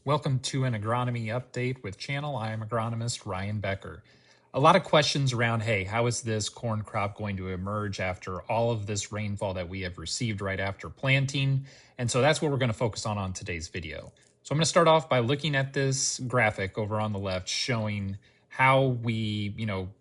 Welcome to an agronomy update with channel. I am agronomist Ryan Becker. A lot of questions around, hey, how is this corn crop going to emerge after all of this rainfall that we have received right after planting? And so that's what we're going to focus on today's video. So I'm going to start off by looking at this graphic over on the left showing how we,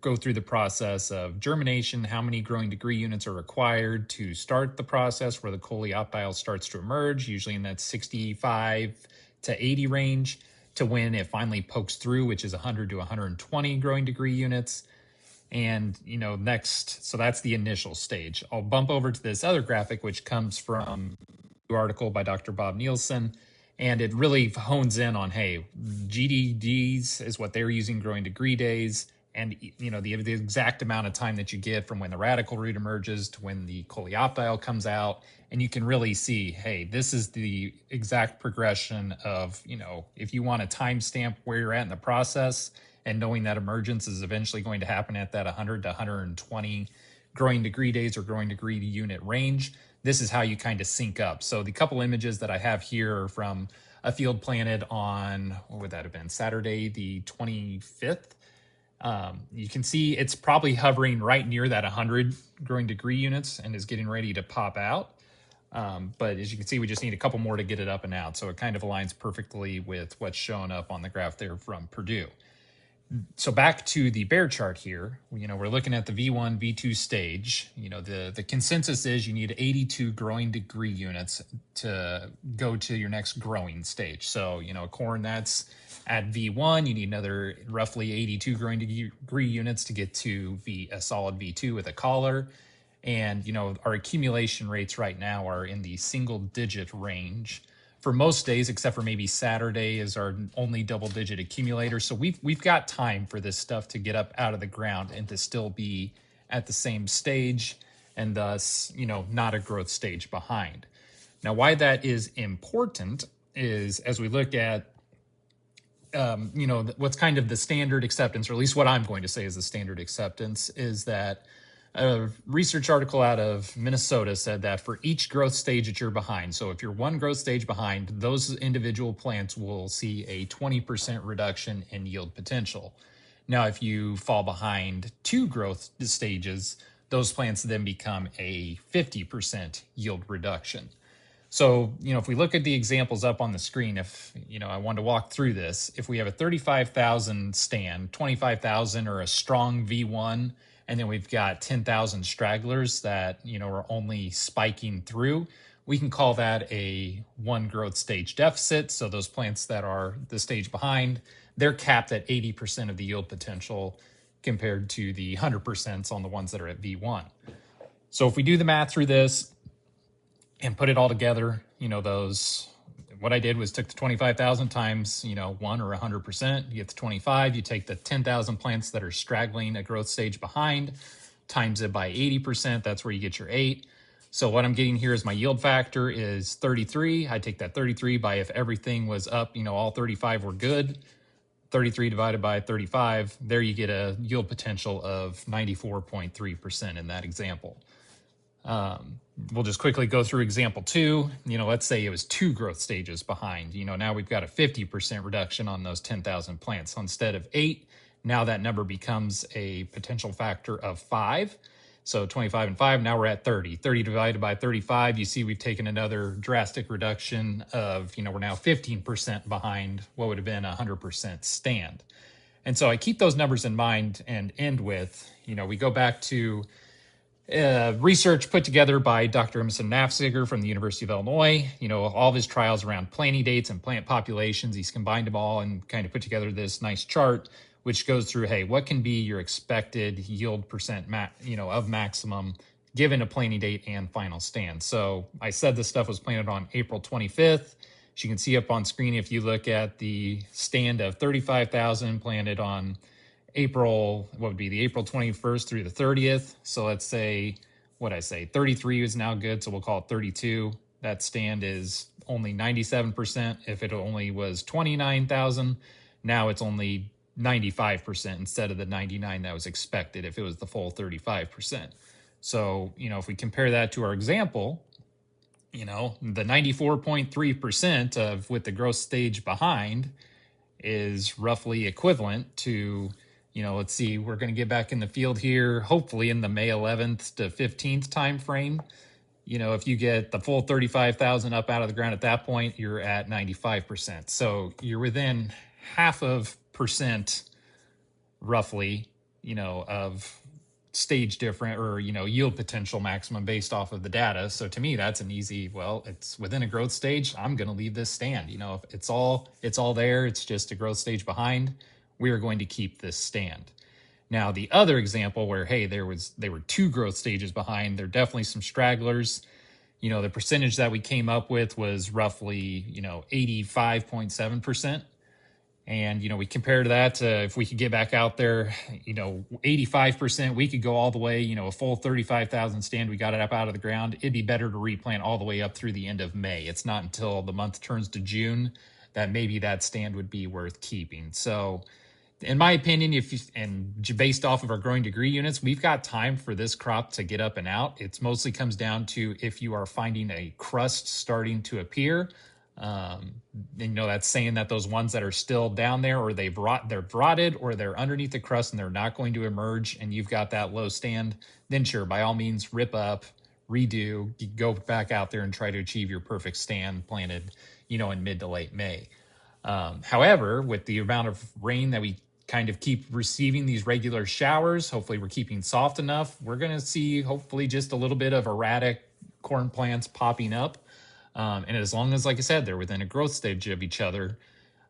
go through the process of germination, how many growing degree units are required to start the process where the coleoptile starts to emerge, usually in that 65 to 80 range, to when it finally pokes through, which is 100 to 120 growing degree units. And, next, so that's the initial stage. I'll bump over to this other graphic, which comes from an article by Dr. Bob Nielsen. And it really hones in on, hey, GDDs is what they're using, growing degree days. And, the exact amount of time that you get from when the radical root emerges to when the coleoptile comes out. And you can really see, hey, this is the exact progression of, if you want to timestamp where you're at in the process and knowing that emergence is eventually going to happen at that 100 to 120 growing degree days or growing degree unit range, this is how you kind of sync up. So the couple images that I have here are from a field planted on, what would that have been, Saturday the 25th. You can see it's probably hovering right near that 100 growing degree units and is getting ready to pop out. But as you can see, we just need a couple more to get it up and out. So it kind of aligns perfectly with what's shown up on the graph there from Purdue. So back to the bear chart here, we're looking at the V1, V2 stage. The consensus is you need 82 growing degree units to go to your next growing stage. So, corn that's at V1, you need another roughly 82 growing degree units to get to a solid V2 with a collar. And, our accumulation rates right now are in the single digit range for most days, except for maybe Saturday is our only double digit accumulator. So we've got time for this stuff to get up out of the ground and to still be at the same stage and thus, not a growth stage behind. Now, why that is important is as we look at, what's kind of the standard acceptance, or at least what I'm going to say is the standard acceptance, is that a research article out of Minnesota said that for each growth stage that you're behind, so if you're one growth stage behind, those individual plants will see a 20% reduction in yield potential. Now, if you fall behind two growth stages, those plants then become a 50% yield reduction. So, if we look at the examples up on the screen, if, I wanted to walk through this, if we have a 35,000 stand, 25,000 are a strong V1, and then we've got 10,000 stragglers that, are only spiking through, we can call that a one growth stage deficit. So those plants that are the stage behind, they're capped at 80% of the yield potential compared to the 100% on the ones that are at V1. So if we do the math through this and put it all together, what I did was took the 25,000 times, 1 or 100%, you get the 25, you take the 10,000 plants that are straggling a growth stage behind, times it by 80%, that's where you get your 8. So what I'm getting here is my yield factor is 33. I take that 33 by if everything was up, all 35 were good, 33 divided by 35, there you get a yield potential of 94.3% in that example. We'll just quickly go through example 2. Let's say it was 2 growth stages behind. Now we've got a 50% reduction on those 10,000 plants. So instead of 8, now that number becomes a potential factor of 5. So 25 and 5, now we're at 30. 30 divided by 35, you see we've taken another drastic reduction of, we're now 15% behind what would have been a 100% stand. And so I keep those numbers in mind and end with, we go back to research put together by Dr. Emerson Nafziger from the University of Illinois. All of his trials around planting dates and plant populations, he's combined them all and kind of put together this nice chart, which goes through, hey, what can be your expected yield percent, of maximum given a planting date and final stand. So I said this stuff was planted on April 25th. As you can see up on screen, if you look at the stand of 35,000 planted on April, what would be the April 21st through the 30th. So let's say, 33 is now good. So we'll call it 32. That stand is only 97%. If it only was 29,000, now it's only 95% instead of the 99 that was expected if it was the full 35%. So, if we compare that to our example, The 94.3% of with the growth stage behind is roughly equivalent to, let's see, we're going to get back in the field here, hopefully in the May 11th to 15th time frame. If you get the full 35,000 up out of the ground at that point, you're at 95%. So you're within half of percent roughly, of stage different or, yield potential maximum based off of the data. So to me, that's an easy, well, it's within a growth stage. I'm going to leave this stand. If it's all there, it's just a growth stage behind. We are going to keep this stand. Now, the other example where, hey, they were 2 growth stages behind, there are definitely some stragglers. The percentage that we came up with was roughly, 85.7%. And, we compared that to if we could get back out there, 85%, we could go all the way, a full 35,000 stand. We got it up out of the ground. It'd be better to replant all the way up through the end of May. It's not until the month turns to June that maybe that stand would be worth keeping. So in my opinion, and based off of our growing degree units, we've got time for this crop to get up and out. It mostly comes down to if you are finding a crust starting to appear. That's saying that those ones that are still down there, or they're rotted, or they're underneath the crust and they're not going to emerge, and you've got that low stand, then sure, by all means, rip up, redo, go back out there and try to achieve your perfect stand planted, in mid to late May. However, with the amount of rain that we kind of keep receiving, these regular showers, hopefully we're keeping soft enough. We're going to see hopefully just a little bit of erratic corn plants popping up. And as long as, like I said, they're within a growth stage of each other,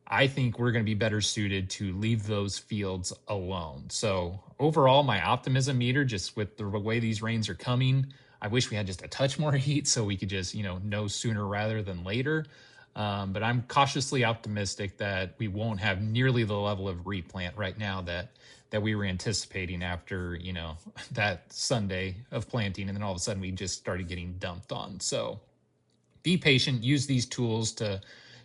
I think we're going to be better suited to leave those fields alone. So overall, my optimism meter, just with the way these rains are coming, I wish we had just a touch more heat so we could just, know sooner rather than later. But I'm cautiously optimistic that we won't have nearly the level of replant right now that we were anticipating after, that Sunday of planting. And then all of a sudden we just started getting dumped on. So be patient, use these tools to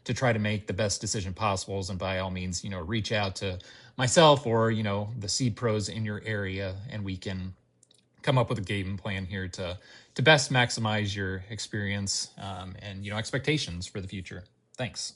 try to make the best decision possible. And by all means, reach out to myself or, the seed pros in your area, and we can come up with a game plan here to best maximize your experience and expectations for the future. Thanks.